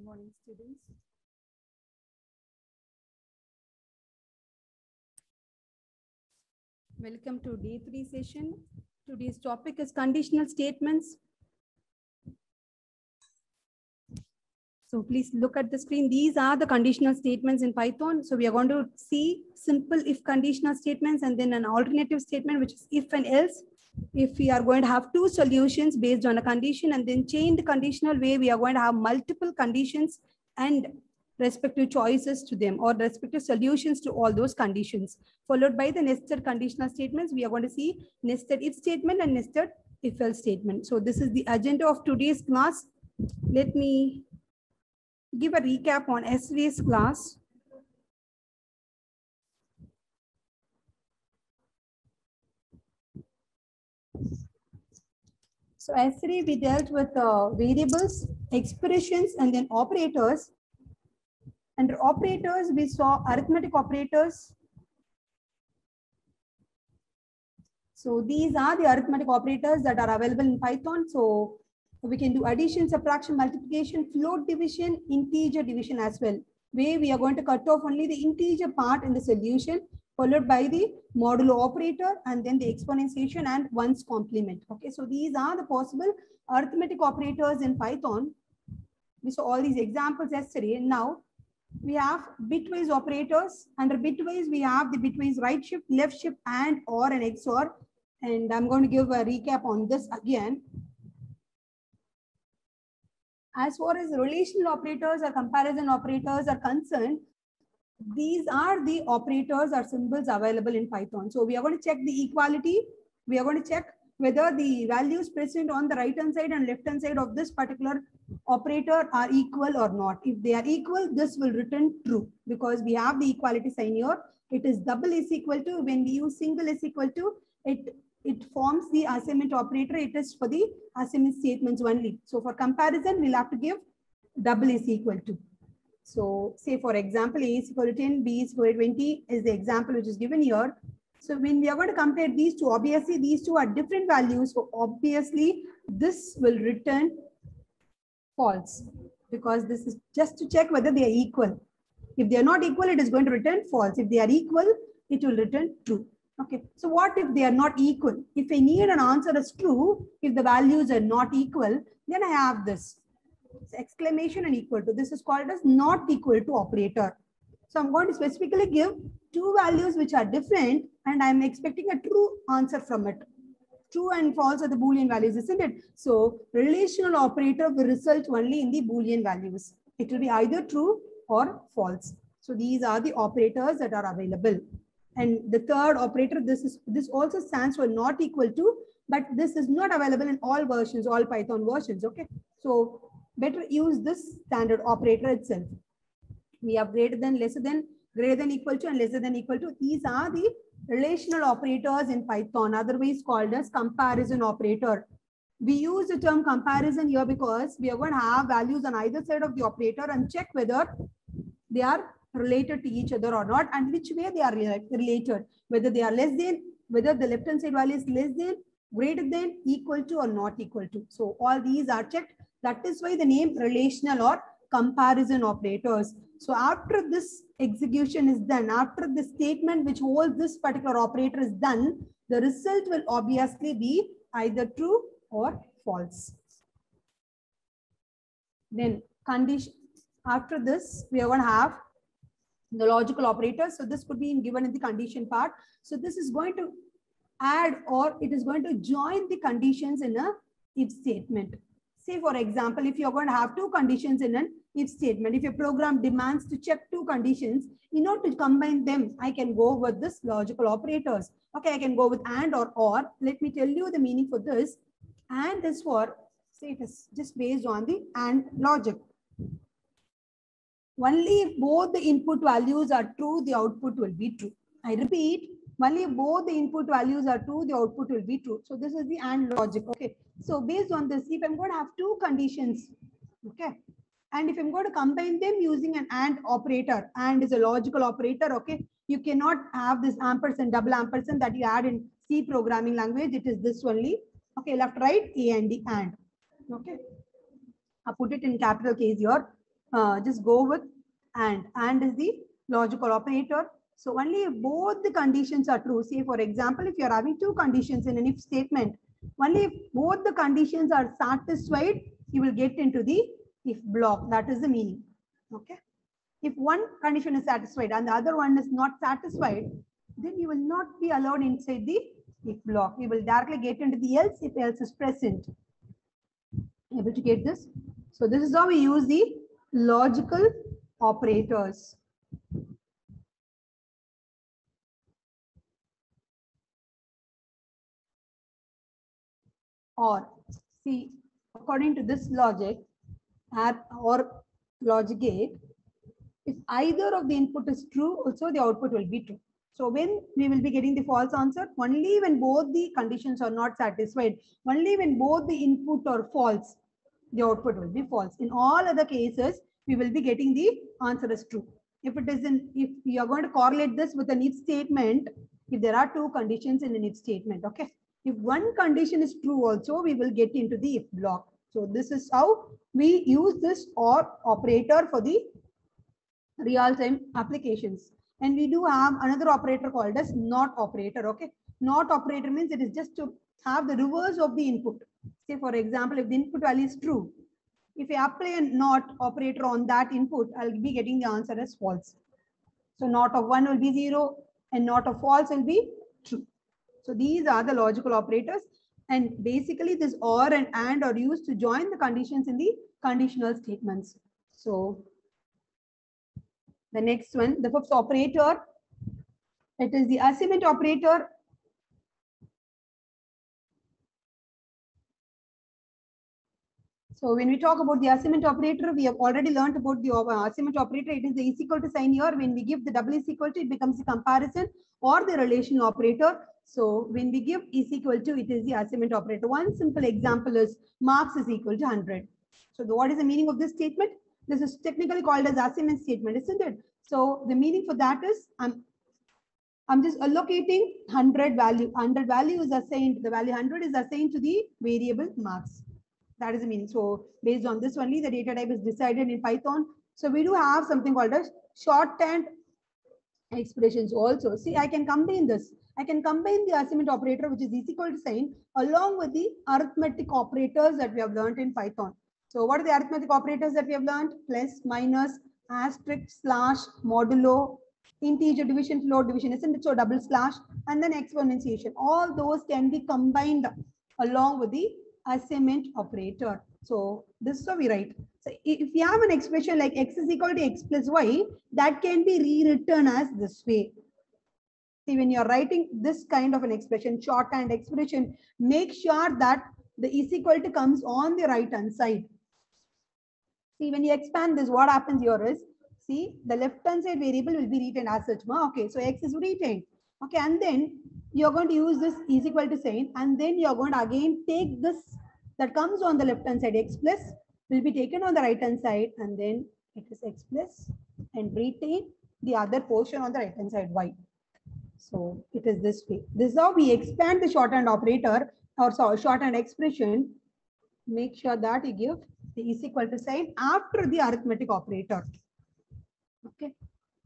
Good morning, students. Welcome to day 3 session. Today's topic is conditional statements. So please look at the screen. These are the conditional statements in Python. So we are going to see simple if conditional statements and then an alternative statement, which is if and else. If we are going to have two solutions based on a condition and then change the conditional way, we are going to have multiple conditions and respective choices to them or respective solutions to all those conditions. Followed by the nested conditional statements, we are going to see nested if statement and nested if else statement. So this is the agenda of today's class. Let me give a recap on yesterday's class. So yesterday we dealt with variables, expressions, and then operators. Under operators, we saw arithmetic operators. So these are the arithmetic operators that are available in Python. So we can do addition, subtraction, multiplication, float division, integer division as well. Where we are going to cut off only the integer part in the solution, followed by the modulo operator and then the exponentiation and one's complement. Okay, so these are the possible arithmetic operators in Python. We saw all these examples yesterday. Now we have bitwise operators. Under bitwise, we have the bitwise right shift, left shift, and or an XOR. And I'm going to give a recap on this again. As far as relational operators or comparison operators are concerned, these are the operators or symbols available in Python. So we are going to check the equality. We are going to check whether the values present on the right hand side and left hand side of this particular operator are equal or not. If they are equal, this will return true because we have the equality sign here. It is double is equal to, when we use single is equal to, it forms the assignment operator. It is for the assignment statements only. So for comparison, we'll have to give double is equal to. So say for example, A is equal to 10, B is equal to 20 is the example which is given here. So when we are going to compare these two, obviously these two are different values. So obviously this will return false because this is just to check whether they are equal. If they are not equal, it is going to return false. If they are equal, it will return true. Okay, so what if they are not equal? If I need an answer as true, if the values are not equal, then I have this exclamation and equal to. This is called as not equal to operator. So I'm going to specifically give two values which are different and I'm expecting a true answer from it. True and false are the Boolean values, isn't it? So relational operator will result only in the Boolean values. It will be either true or false. So these are the operators that are available. And the third operator, this also stands for not equal to, but this is not available in all versions, all Python versions. Okay, so better use this standard operator itself. We have greater than, lesser than, greater than equal to, and lesser than equal to. These are the relational operators in Python, otherwise called as comparison operator. We use the term comparison here because we are going to have values on either side of the operator and check whether they are related to each other or not, and which way they are related, whether they are less than, whether the left hand side value is less than, greater than, equal to, or not equal to. So all these are checked. That is why the name relational or comparison operators. So after this execution is done, after the statement which holds this particular operator is done, the result will obviously be either true or false. Then condition. After this, we are going to have the logical operators. So this could be given in the condition part. So this is going to add or it is going to join the conditions in a if statement. Say for example, if you're going to have two conditions in an if statement, if your program demands to check two conditions, in order to combine them, I can go with this logical operators. Okay, I can go with and or. Let me tell you the meaning for this. And is for, say it is just based on the and logic. Only if both the input values are true, the output will be true. I repeat, only if both the input values are true, the output will be true. So this is the AND logic. Okay. So based on this, if I'm going to have two conditions, okay, and if I'm going to combine them using an AND operator, AND is a logical operator. Okay. You cannot have this ampersand, double ampersand that you add in C programming language. It is this only. Okay. Left, right, A and D, AND. Okay. I put it in capital case here. just go with and. And is the logical operator. So only if both the conditions are true. Say, for example, if you're having two conditions in an if statement, only if both the conditions are satisfied, you will get into the if block. That is the meaning. Okay. If one condition is satisfied and the other one is not satisfied, then you will not be allowed inside the if block. You will directly get into the else if else is present. Able to get this? So this is how we use the logical operators. Or see, according to this logic or logic gate, if either of the input is true, also the output will be true. So when we will be getting the false answer, only when both the conditions are not satisfied, only when both the input are false, the output will be false. In all other cases, we will be getting the answer as true. If it is if you are going to correlate this with an if statement, if there are two conditions in an if statement, okay. If one condition is true also, we will get into the if block. So this is how we use this OR operator for the real-time applications. And we do have another operator called as NOT operator. Okay, NOT operator means it is just to have the reverse of the input. Say, for example, if the input value is true, if I apply a NOT operator on that input, I'll be getting the answer as false. So NOT of 1 will be 0 and NOT of false will be true. So these are the logical operators, and basically this OR and AND are used to join the conditions in the conditional statements. So the next one, the fifth operator, it is the assignment operator. So when we talk about the assignment operator, we have already learned about the assignment operator. It is the is equal to sign here. When we give the double is equal to, it becomes the comparison or the relational operator. So when we give is equal to, it is the assignment operator. One simple example is marks is equal to 100. So what is the meaning of this statement? This is technically called as assignment statement, isn't it? So the meaning for that is I'm just allocating 100 value. 100 value is assigned, the value 100 is assigned to the variable marks. That is the meaning. So based on this only, the data type is decided in Python. So we do have something called as shorthand expressions also. See, I can combine this. I can combine the assignment operator, which is equal to sign, along with the arithmetic operators that we have learned in Python. So what are the arithmetic operators that we have learned? Plus, minus, asterisk, slash, modulo, integer division, float division, isn't it? So double slash, and then exponentiation. All those can be combined along with the assignment operator. So this is how we write. So if you have an expression like x is equal to x plus y, that can be rewritten as this way. See, when you're writing this kind of an expression, shorthand expression, make sure that the is equal to comes on the right hand side. See, when you expand this, what happens here is, see, the left hand side variable will be retained as such. Okay, so x is retained. Okay, and then you're going to use this is equal to sign, and then you're going to again take this that comes on the left hand side, x plus will be taken on the right hand side, and then it is x plus and retain the other portion on the right hand side, y. So it is this way. This is how we expand the shorthand operator or shorthand expression. Make sure that you give the is equal to sign after the arithmetic operator. Okay.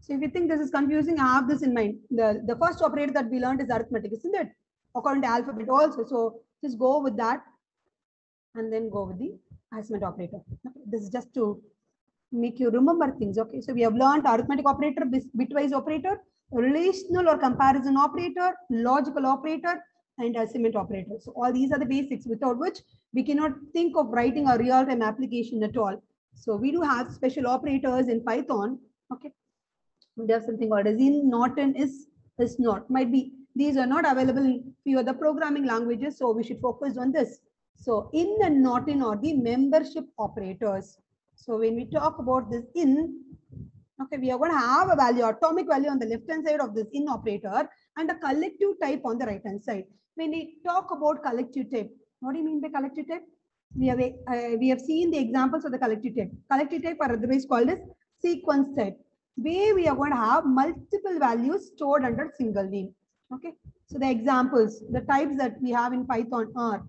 So if you think this is confusing, I have this in mind. The first operator that we learned is arithmetic, isn't it? According to alphabet also. So just go with that and then go with the assignment operator. Okay. This is just to make you remember things. Okay. So we have learned arithmetic operator, bitwise operator, relational or comparison operator, logical operator, and assignment operator. So all these are the basics without which we cannot think of writing a real-time application at all. So we do have special operators in Python. Okay. We have something called as in, not, and is not. Might be these are not available in few other programming languages, so we should focus on this. So in and not in are the membership operators. So when we talk about this in, okay, we are going to have a value, atomic value on the left hand side of this in operator and a collective type on the right hand side. When we talk about collective type, what do you mean by collective type? We have seen the examples of the collective type. Collective type are otherwise called as sequence type, where we are going to have multiple values stored under single name. Okay, so the examples, the types that we have in Python are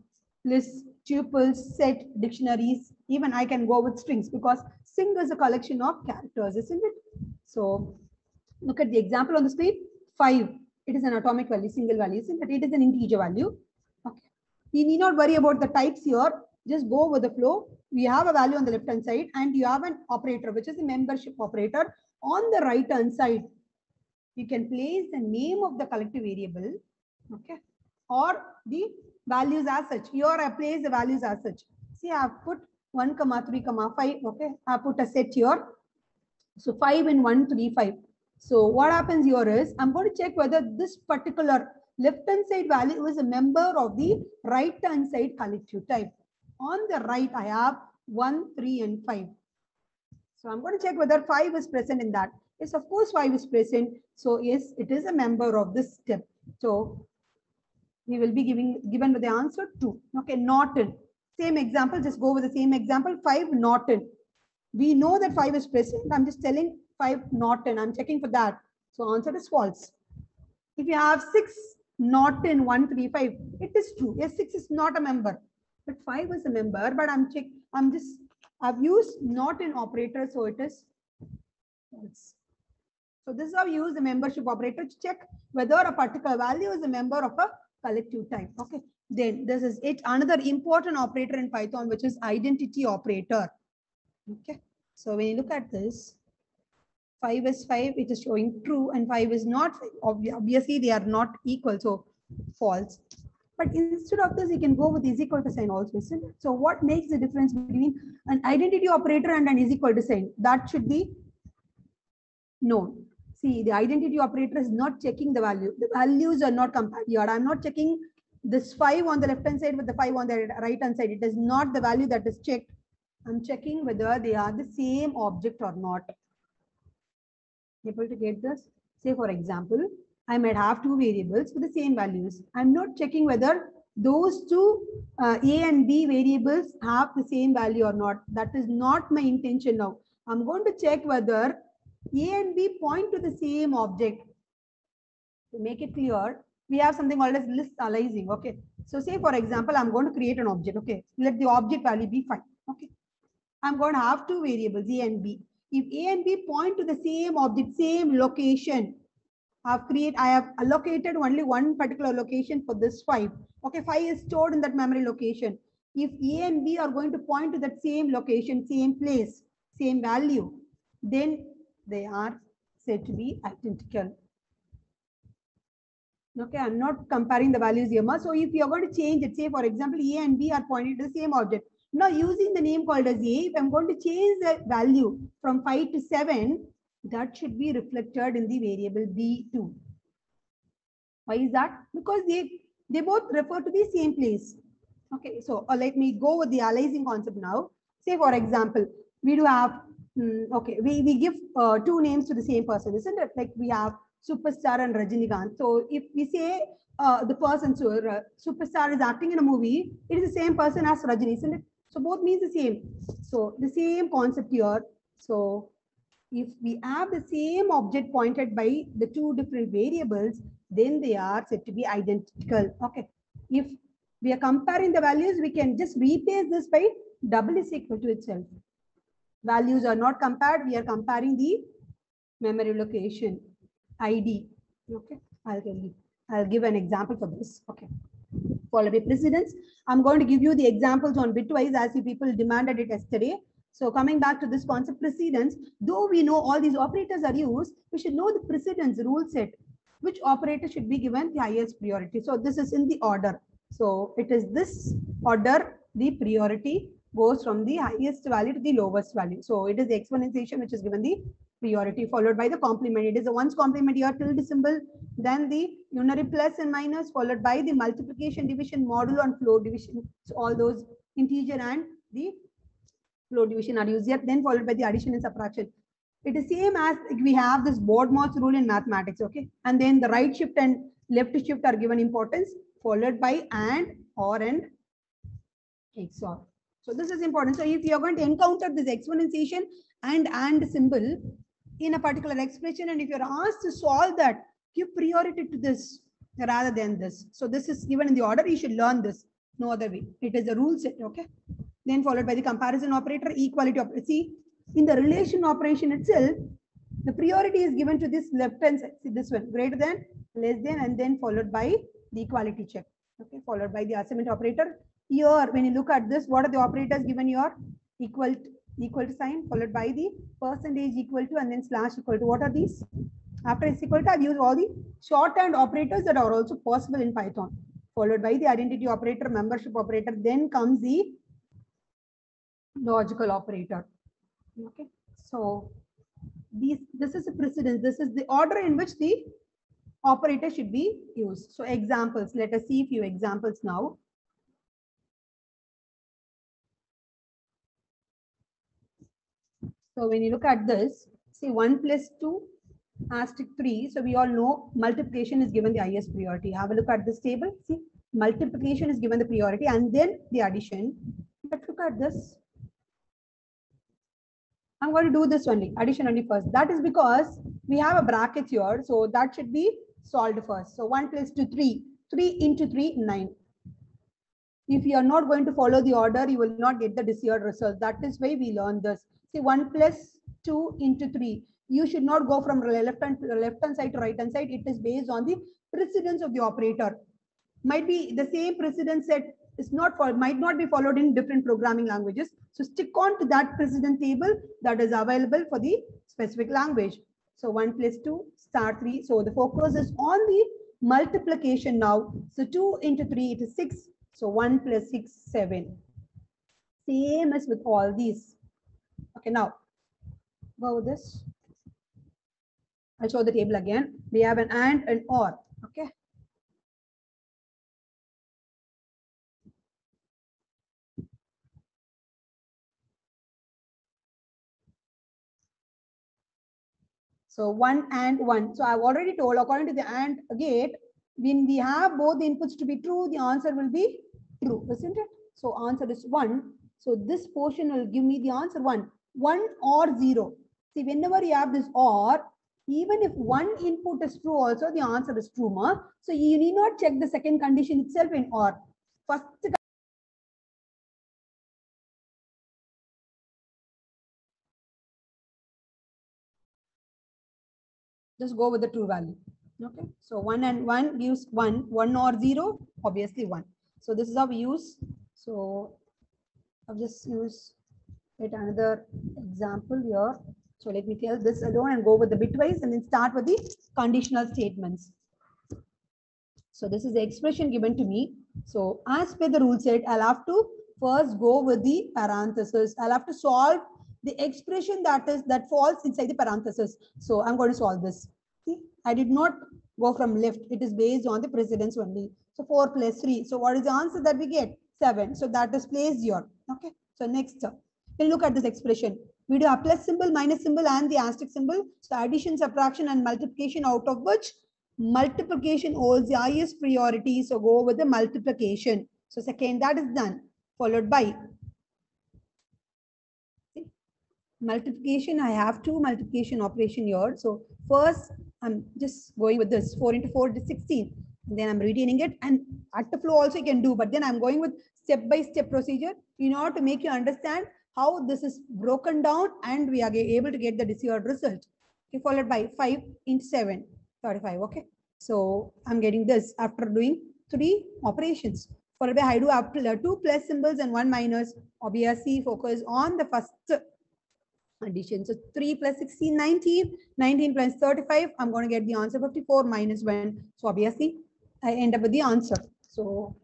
lists, tuples, set, dictionaries. Even I can go with strings because string is a collection of characters, isn't it? So look at the example on the screen. 5. It is an atomic value, single value, isn't it? It is an integer value. Okay. You need not worry about the types here. Just go with the flow. We have a value on the left hand side and you have an operator, which is a membership operator. On the right hand side, you can place the name of the collective variable, okay, or the values as such. Here I place the values as such. See, I have put 1, 3, 5. Okay, I put a set here. So 5 and 1, 3, 5. So what happens here is I'm going to check whether this particular left hand side value is a member of the right hand side collective type. On the right, I have 1, 3, and 5. So I'm going to check whether 5 is present in that. Yes, of course, 5 is present. So yes, it is a member of this step. So we will be given with the answer 2. Okay, not in. Same example, just go with the same example. 5 not in. We know that 5 is present. I'm just telling 5 not in. I'm checking for that. So answer is false. If you have 6 not in 1, 3, 5, it is true. Yes, 6 is not a member, but 5 is a member. But I've used not in operator, so it is false. So this is how you use the membership operator to check whether a particular value is a member of a collective type. Okay. Then this is it. Another important operator in Python, which is identity operator. Okay. So when you look at this, 5 is 5, it is showing true, and 5 is not 5. Obviously, they are not equal, so false. But instead of this, you can go with is equal to sign also. So what makes the difference between an identity operator and an is equal to sign? That should be known. See, the identity operator is not checking the value. The values are not compared here. I'm not checking this 5 on the left hand side with the 5 on the right hand side. It is not the value that is checked. I'm checking whether they are the same object or not. Able to get this? Say, for example, I might have 2 variables with the same values. I'm not checking whether those two A and B variables have the same value or not. That is not my intention now. I'm going to check whether A and B point to the same object. To make it clear, we have something called as list aliasing. Okay. So say, for example, I'm going to create an object. Okay. Let the object value be 5. Okay. I'm going to have 2 variables, A and B. If A and B point to the same object, same location, I have allocated only one particular location for this 5. Okay, 5 is stored in that memory location. If A and B are going to point to that same location, same place, same value, then they are said to be identical. Okay, I'm not comparing the values here. So if you're going to change it, say for example, A and B are pointing to the same object. Now using the name called as A, if I'm going to change the value from 5 to 7, that should be reflected in the variable B2. Why is that? Because they both refer to the same place. Okay, so let me go with the aliasing concept now. Say for example, we do have, okay, we give 2 names to the same person, isn't it? Like we have Superstar and Rajinikanth. So if we say the person, so Superstar is acting in a movie, it is the same person as Rajini, isn't it? So both means the same. So the same concept here. So if we have the same object pointed by the 2 different variables, then they are said to be identical. Okay. If we are comparing the values, we can just replace this by double is equal to itself. Values are not compared. We are comparing the memory location ID. Okay. I'll give an example for this. Okay. Followed by precedence. I'm going to give you the examples on bitwise as you people demanded it yesterday. So coming back to this concept precedence, though we know all these operators are used, we should know the precedence rule set. Which operator should be given the highest priority? So this is in the order. So it is this order, the priority goes from the highest value to the lowest value. So it is the exponentiation which is given the priority, followed by the complement. It is the ones complement here, tilde symbol, then the unary plus and minus, followed by the multiplication, division, modulo and floor division. So all those integer and the floor division are used here, then followed by the addition and subtraction. It is same as we have this BODMAS rule in mathematics, okay? And then the right shift and left shift are given importance, followed by AND, OR, and XOR. So this is important. So if you are going to encounter this exponentiation and AND symbol in a particular expression, and if you're asked to solve that, give priority to this rather than this. So this is given in the order, you should learn this. No other way. It is a rule set. Okay. Then followed by the comparison operator, equality operator. See, in the relation operation itself, the priority is given to this left hand side. See this one, greater than, less than, and then followed by the equality check. Okay, followed by the assignment operator. Here, when you look at this, what are the operators given here? Equal to sign, followed by the percentage equal to, and then slash equal to. What are these? After it's equal to, I've used all the shorthand operators that are also possible in Python. Followed by the identity operator, membership operator, then comes the logical operator. Okay, so this is a precedence. This is the order in which the operator should be used. So examples, let us see a few examples now. So when you look at this, see 1 plus 2 asterisk 3. So we all know multiplication is given the highest priority. Have a look at this table. See, multiplication is given the priority and then the addition. Let's look at this. I'm going to do this only, addition only first. That is because we have a bracket here. So that should be solved first. So 1 plus 2, 3. 3 into 3, 9. If you are not going to follow the order, you will not get the desired result. That is why we learn this. See, 1 plus 2 into 3. You should not go from left hand side to right hand side. It is based on the precedence of the operator. Might be the same precedence set is not for, might not be followed in different programming languages. So stick on to that precedent table that is available for the specific language. So 1 plus 2 star 3. So the focus is on the multiplication now. So 2 into 3, it is 6. So 1 plus 6, 7. Same as with all these. Okay, now go with this. I'll show the table again. We have an and or. Okay. So 1 and 1. So I've already told, according to the AND gate, when we have both the inputs to be true, the answer will be true, isn't it? So answer is 1. So this portion will give me the answer 1. 1 or 0. See, whenever you have this or, even if one input is true also, the answer is true. Ma. So you need not check the second condition itself in or. First, just go with the true value. Okay, so 1 and 1 gives 1, 1 or 0, obviously 1. So this is how we use. So I'll just use it another example here. So let me tell this alone and go with the bitwise and then start with the conditional statements. So this is the expression given to me. So as per the rule set, I'll have to first go with the parenthesis. I'll have to solve the expression that falls inside the parenthesis. So I'm going to solve this. See, I did not go from left. It is based on the precedence only. So 4 plus 3. So what is the answer that we get? 7. So that is placed here. Okay. So next, we'll look at this expression. We do a plus symbol, minus symbol, and the asterisk symbol. So addition, subtraction, and multiplication, out of which multiplication holds the highest priority. So go with the multiplication. So second, that is done. Followed by multiplication. I have two multiplication operation here. So first, I'm just going with this 4 into 4 is 16. And then I'm retaining it, and at the flow also you can do, but then I'm going with step-by-step procedure in order to make you understand how this is broken down and we are able to get the desired result. Okay, followed by 5 into 7, 35. Okay, so I'm getting this after doing 3 operations. Followed by I do have 2 plus symbols and 1 minus. Obviously, focus on the first addition. So 3 plus 16, 19. 19 plus 35. I'm going to get the answer 54 minus 1. So obviously, I end up with the answer. So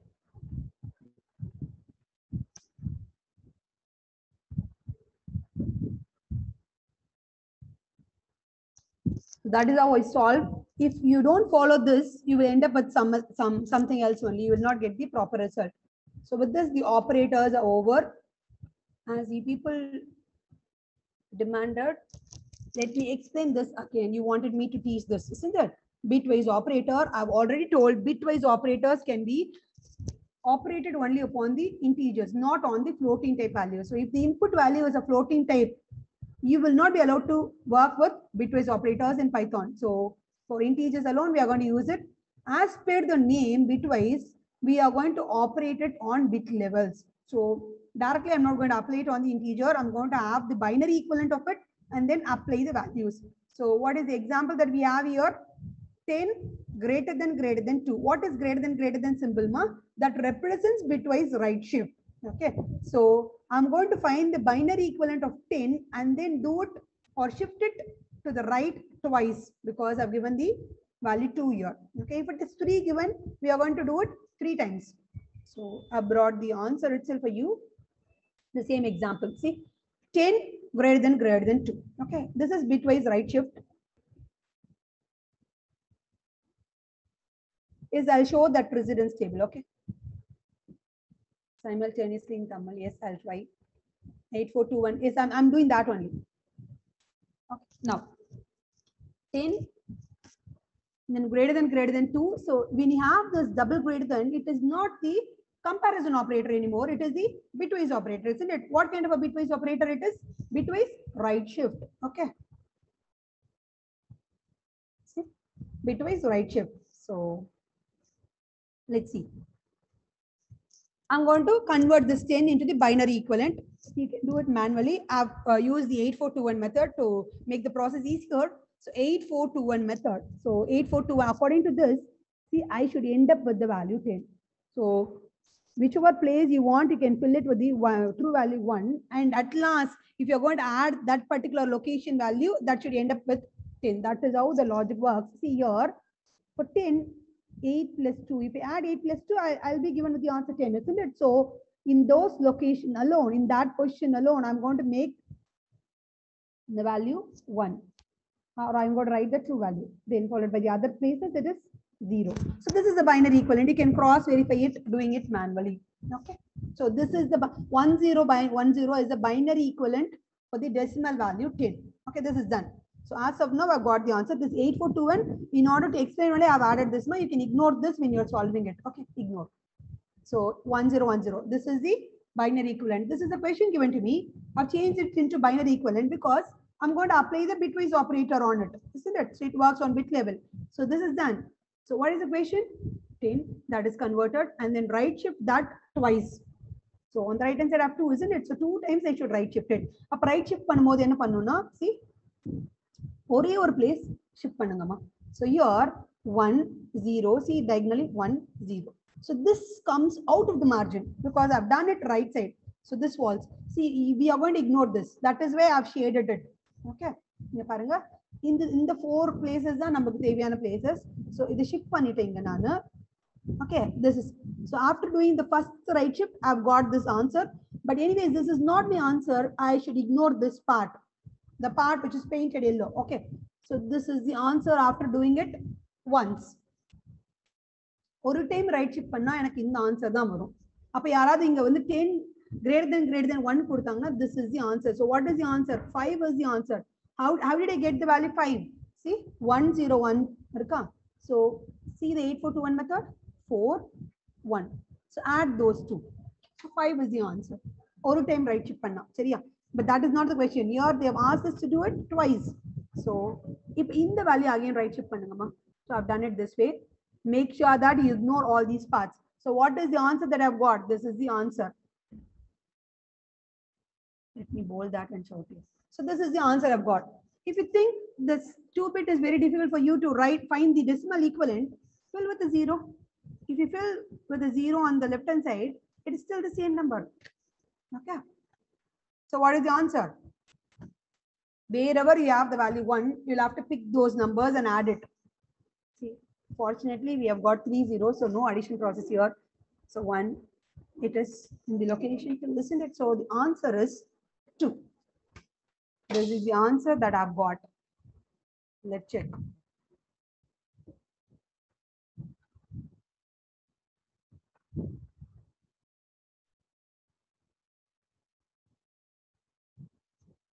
that is how I solve. If you don't follow this, you will end up with something else only. You will not get the proper result. So with this, the operators are over. As the people demanded, let me explain this again. You wanted me to teach this, isn't it? Bitwise operator. I've already told bitwise operators can be operated only upon the integers, not on the floating type value. So if the input value is a floating type, you will not be allowed to work with bitwise operators in Python. So for integers alone, we are going to use it. As per the name bitwise, we are going to operate it on bit levels. So directly, I'm not going to apply it on the integer. I'm going to have the binary equivalent of it and then apply the values. So what is the example that we have here? 10 greater than 2. What is greater than symbol, ma? That represents bitwise right shift. Okay. So I'm going to find the binary equivalent of 10 and then do it or shift it to the right twice because I've given the value 2 here. Okay. If it is 3 given, we are going to do it 3 times. So I brought the answer itself for you. The same example. See, 10 greater than 2. Okay. This is bitwise right shift. Is I'll show that precedence table. Okay. Simultaneously in Tamil. Yes, I'll try. 8421. Yes, I'm doing that only. Okay. Now, 10 then greater than 2. So when you have this double greater than, it is not the comparison operator anymore. It is the bitwise operator, isn't it? What kind of a bitwise operator it is? Bitwise right shift. Okay. See? Bitwise right shift. So let's see. I'm going to convert this 10 into the binary equivalent. You can do it manually. I've used the 8421 method to make the process easier. So 8421 method. So 8421, according to this, see, I should end up with the value 10. So whichever place you want, you can fill it with the true value 1. And at last, if you're going to add that particular location value, that should end up with 10. That is how the logic works. See here, for 10, 8 plus 2. If I add 8 plus 2, I'll be given with the answer 10, isn't it? So in those location alone, in that position alone, I'm going to make the value 1. Or I'm going to write the true value. Then followed by the other places, it is 0. So this is the binary equivalent. You can cross verify it doing it manually. Okay. So this is the 10 by 10 is the binary equivalent for the decimal value 10. Okay, this is done. So as of now, I've got the answer. This 8421. In order to explain only, I've added this one. You can ignore this when you're solving it. Okay, ignore. So 1010. This is the binary equivalent. This is the question given to me. I've changed it into binary equivalent because I'm going to apply the bitwise operator on it, isn't it? So it works on bit level. So this is done. So what is the question? 10, that is converted, and then right shift that twice. So on the right hand side I have 2, isn't it? So 2 times I should right shift it. Up right shift பண்ணும்போது என்ன பண்ணனும்னா, see, ஒரே ஒரு place shift பண்ணுங்கம்மா. So here 1 0, see diagonally 1 0. So this comes out of the margin because I've done it right side. So this falls. See, we are going to ignore this. That is why I've shaded it. Okay. In the 4 places are நமக்கு தேவையான places. So இது shift பண்ணிட்டேங்க நானு. Okay, this is so after doing the first right shift, I've got this answer. But anyways, this is not my answer. I should ignore this part, the part which is painted yellow. Okay, so this is the answer after doing it once. ஒரு time right shift பண்ணா எனக்கு இந்த answer தான் வரும். அப்ப யாராவது இங்க வந்து 10 greater than 1 கொடுத்தாங்கன்னா this is the answer. So what is the answer? 5 is the answer. How did I get the value 5? See, 101 இருக்கா? So see the 8421 method, 4 1. So add those two. So 5 is the answer. ஒரு time right shift பண்ணா சரியா? But that is not the question. Here they have asked us to do it twice. So if in the value again right shift பண்ணுங்கம்மா. So I've done it this way. Make sure that you ignore all these parts. So what is the answer that I've got? This is the answer. Let me bold that and show you. So this is the answer I've got. If you think this 2-bit is very difficult for you to find the decimal equivalent, fill with a 0. If you fill with a 0 on the left hand side, it is still the same number. Okay. So what is the answer? Wherever you have the value 1, you'll have to pick those numbers and add it. See, fortunately, we have got 3 zeros, so no addition process here. So 1, it is in the location, isn't it? So the answer is 2. This is the answer that I've got. Let's check.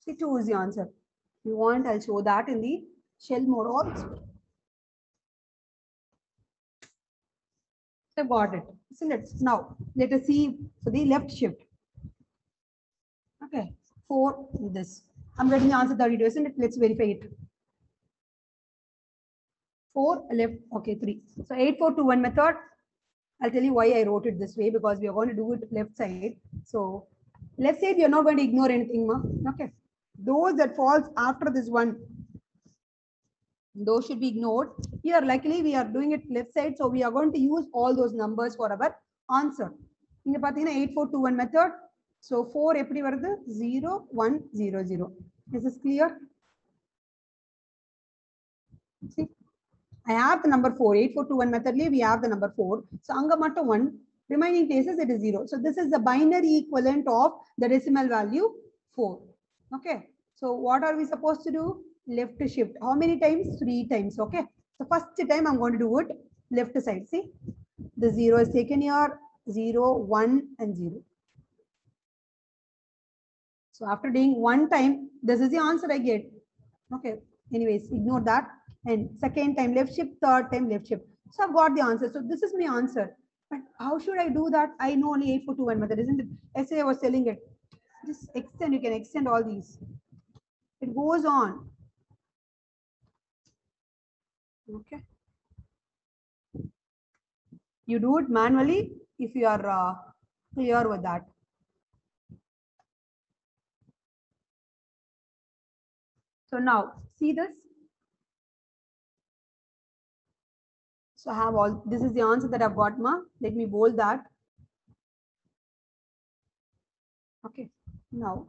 See, 2 is the answer. If you want, I'll show that in the shell mode also. So got it. So now let us see for the left shift. Okay, 4 this. I'm getting the answer 32, isn't it? Let's verify it. 4 left. Okay, 3. So 8421 method. I'll tell you why I wrote it this way, because we are going to do it left side. So left side, we are not going to ignore anything, ma. Okay. Those that falls after this one, those should be ignored. Here, luckily, we are doing it left side. So we are going to use all those numbers for our answer. In the 8421 method. So 4 எப்படி வருது 0100. Is this clear? See, I have the number 4. 8421 method, we have the number 4. So anga mattum 1. Remaining places it is 0. So this is the binary equivalent of the decimal value 4. Okay. So what are we supposed to do? Left shift. How many times? 3 times. Okay. So first time I'm going to do it left side. See, the 0 is taken here. 0, 1 and 0. So after doing one time, this is the answer I get. Okay. Anyways, ignore that. And second time left shift, third time left shift. So I've got the answer. So this is my answer. But how should I do that? I know only 8421 method, isn't it? Yesterday I was telling it. Just extend, you can extend all these. It goes on. Okay. You do it manually if you are clear with that. So now see this. So I have all, this is the answer that I've got, ma. Let me bold that. Okay. Now,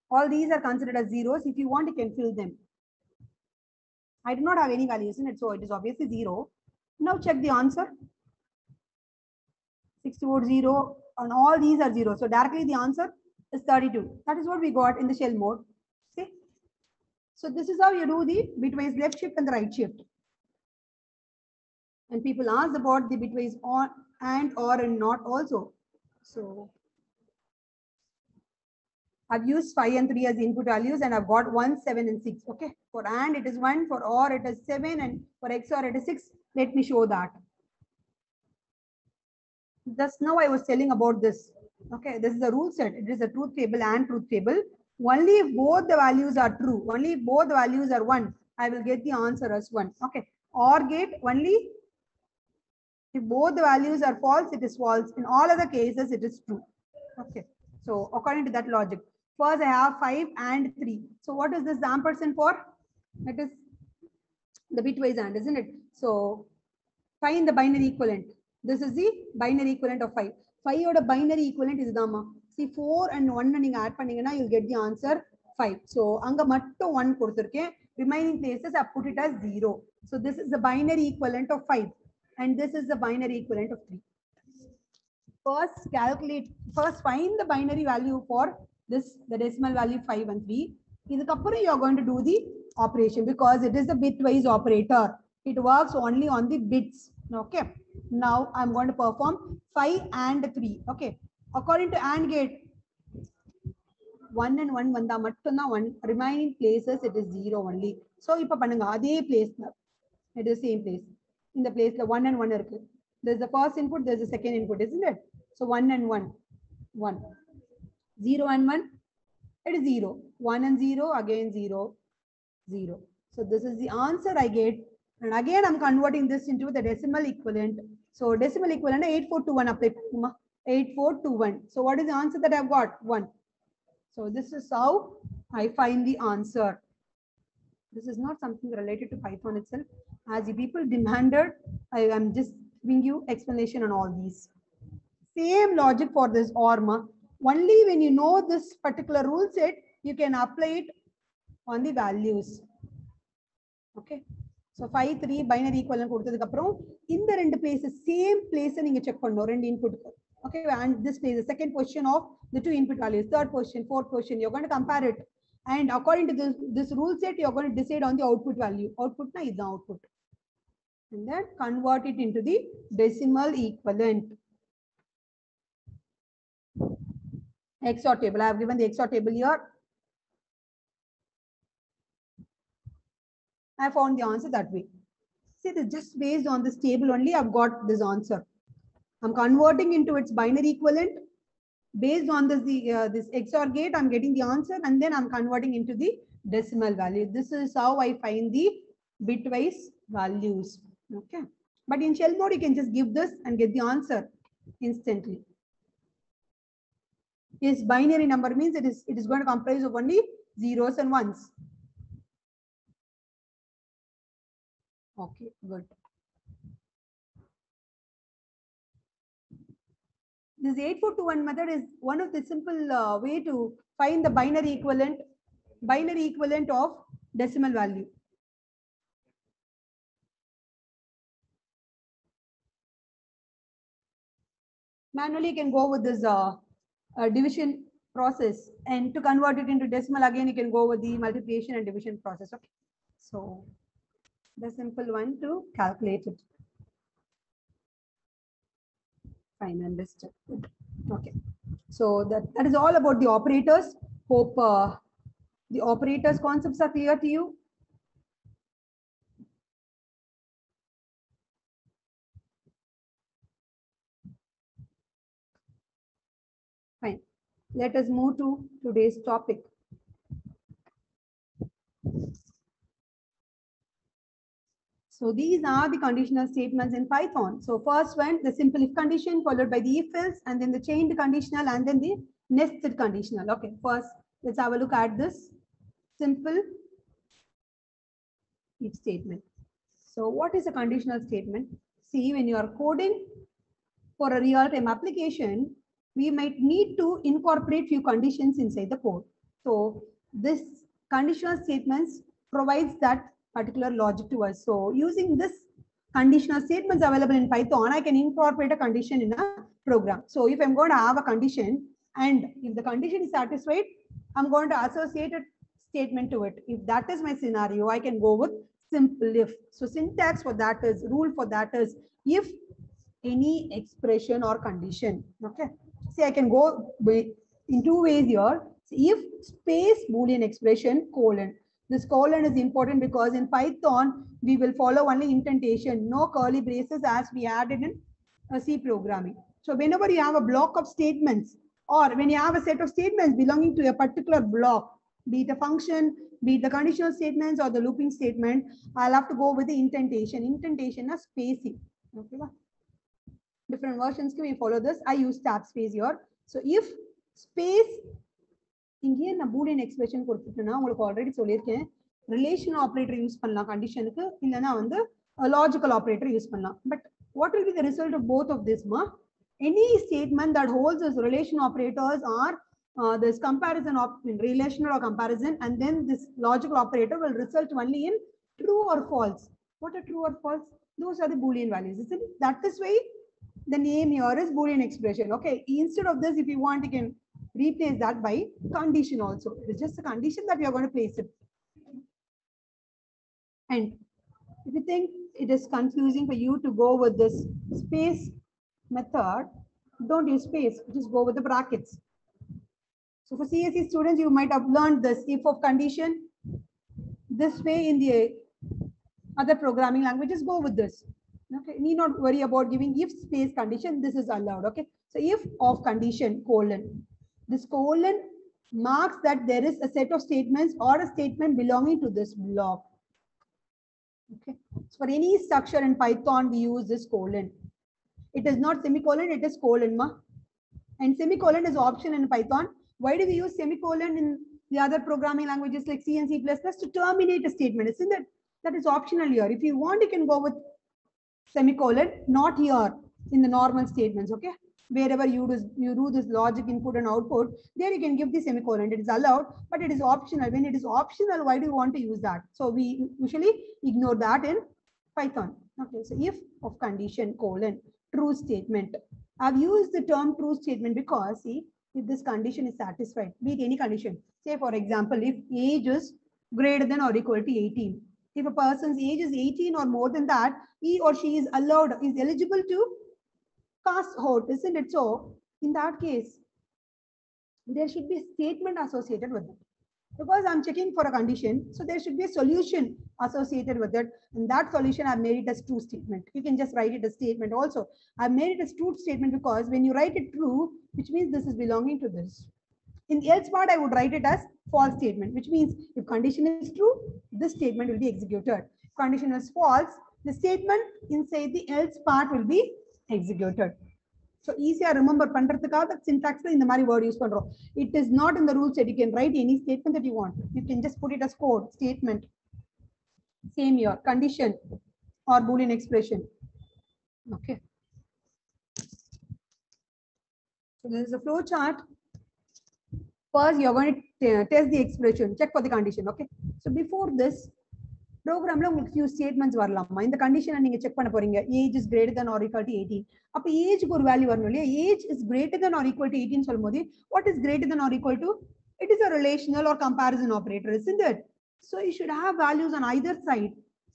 all these are considered as zeros. If you want, you can fill them. I do not have any values in it, so it is obviously 0. Now check the answer. 640, and all these are 0. So directly the answer is 32. That is what we got in the shell mode. See? So this is how you do the bitwise left shift and the right shift. And people ask about the bitwise on and or and not also. So I've used 5 and 3 as input values, and I've got 1, 7 and 6. Okay. For and it is 1, for or it is 7, and for XOR it is 6. Let me show that. Just now I was telling about this. Okay. This is a rule set. It is a truth table and truth table. Only if both the values are true, only if both the values are 1, I will get the answer as 1. Okay. OR gate, only if both the values are false, it is false. In all other cases, it is true. Okay. So according to that logic, first I have 5 and 3. So what is this ampersand for? It is the bitwise and, isn't it? So find the binary equivalent. This is the binary equivalent of 5. 5 oda binary equivalent is dama. See, 4 and 1 and add panningana, you'll get the answer 5. So anga mattu 1 koduthirken. Remaining places I put it as 0. So this is the binary equivalent of 5. And this is the binary equivalent of 3. First find the binary value for this, the decimal value 5 and 3. Idukappuram you are going to do the operation, because it is a bitwise operator. It works only on the bits. Okay. Now I'm going to perform 5 and 3. Okay. According to AND gate, 1 and 1 vanda mattumna 1. Remaining places it is 0 only. So ipa pannunga adhe place, it is same place. In the place 1 and 1 irukku. There's the first input, there's the second input, isn't it? So 1 and 1, 1. 0 and 1, it is 0. 1 and 0, again 0, 0. So this is the answer I get. And again, I'm converting this into the decimal equivalent. So decimal equivalent 8421 apply. 8421. So what is the answer that I've got? 1. So this is how I find the answer. This is not something related to Python itself. As the people demanded, I am just giving you explanation on all these. Same logic for this OR. Only when you know this particular rule set, you can apply it on the values. Okay. So 5, 3 binary equivalent கொடுத்ததுக்கு அப்புறம் இந்த ரெண்டு places same place நீங்க check பண்ணனும் ரெண்டு input. Okay, and this place the second position of the two input values, third position, fourth position, you're going to compare it, and according to this rule set you're going to decide on the output value. Output na is the output, and then convert it into the decimal equivalent. XOR table, I have given the XOR table here. I found the answer that way. See, this just based on this table only I've got this answer. I'm converting into its binary equivalent. Based on this XOR gate, I'm getting the answer, and then I'm converting into the decimal value. This is how I find the bitwise values. Okay. But in shell mode, you can just give this and get the answer instantly. Yes, binary number means it is going to comprise of only zeros and ones. Okay, good. This 8421 method is one of the simple way to find the binary equivalent of decimal value. Manually, you can go with this division process, and to convert it into decimal, again, you can go with the multiplication and division process. Okay, so the simple one to calculate it. Fine, understood. Okay, so that is all about the operators. Hope the operators concepts are clear to you. Fine. Let us move to today's topic. So these are the conditional statements in Python. So first one, the simple if condition followed by the if else, and then the chained conditional, and then the nested conditional. Okay, first let's have a look at this simple if statement. So what is a conditional statement? See, when you are coding for a real-time application, we might need to incorporate few conditions inside the code. So this conditional statements provides that particular logic to us. So using this conditional statements available in Python, I can incorporate a condition in a program. So if I'm going to have a condition, and if the condition is satisfied, I'm going to associate a statement to it. If that is my scenario, I can go with simple if. So syntax for that is, rule for that is, if any expression or condition. Okay, see, I can go in two ways here. If space Boolean expression colon. This colon is important because in Python we will follow only indentation, no curly braces as we added in C programming. So whenever you have a block of statements, or when you have a set of statements belonging to a particular block, be it a function, be it the conditional statements or the looping statement, I'll have to go with the indentation. Indentation is spacing. Okay. Different versions we follow this. I use tab space here. So if space இங்கே நான் boolean expression கொடுத்துட்டேன்னா உங்களுக்கு already சொல்லியிருக்கேன், relation operator use பண்ணலாம் கண்டிஷனுக்கு, இல்லனா வந்து logical operator use பண்ணலாம். But what will be the result of both of this? Any statement that holds as relation operators or this comparison of relational or comparison, and then this logical operator will result only in true or false. What are true or false? Those are the boolean values, isn't it? That is why the name here is boolean expression. Okay, instead of this, if you want, you can replace that by condition also. It's just a condition that we are going to place it. And if you think it is confusing for you to go with this space method, don't use space, just go with the brackets. So for CSE students, you might have learned this if of condition this way. In the other programming languages, go with this. Okay, need not worry about giving if space condition. This is allowed. Okay, so if of condition colon. This colon marks that there is a set of statements or a statement belonging to this block. Okay, so for any structure in Python, we use this colon. It is not semicolon, it is colon. And semicolon is option in Python. Why do we use semicolon in the other programming languages like C and C++ to terminate a statement? Isn't that? That is optional here. If you want, you can go with semicolon, not here in the normal statements. Okay, wherever you do this logic input and output, there you can give the semicolon. It is allowed, but it is optional. When it is optional, why do you want to use that? So we usually ignore that in Python. Okay, so if of condition colon true statement. I've used the term true statement because, see, if this condition is satisfied, be it any condition. Say for example, if age is greater than or equal to 18. If a person's age is 18 or more than that, he or she is allowed, is eligible to cast vote, isn't it? So in that case, there should be a statement associated with it. Because I'm checking for a condition, so there should be a solution associated with it. And that solution, I've made it as true statement. You can just write it as statement also. I've made it as true statement because when you write it true, which means this is belonging to this. In the else part, I would write it as false statement, which means if condition is true, this statement will be executed. If condition is false, the statement inside the else part will be executed. So easier remember பண்றதுக்காக syntaxல இந்த மாதிரி word use பண்றோம். It is not in the rules that you can write any statement that you want. You can just put it as code statement. Same here, condition or Boolean expression. Okay. So this is a flow chart. First, you're going to test the expression, check for the condition. Okay. So before this, program la உங்களுக்கு few statements வரலாமா இந்த கண்டிஷனை நீங்க check பண்ண போறீங்க age is greater than or equal to 18 அப்ப age க்கு ஒரு வேல்யூ வரணும் இல்லையா age is greater than or equal to 18 சொல்லும்போது what is greater than or equal to it is a relational or comparison operator isn't it so you should have values on either side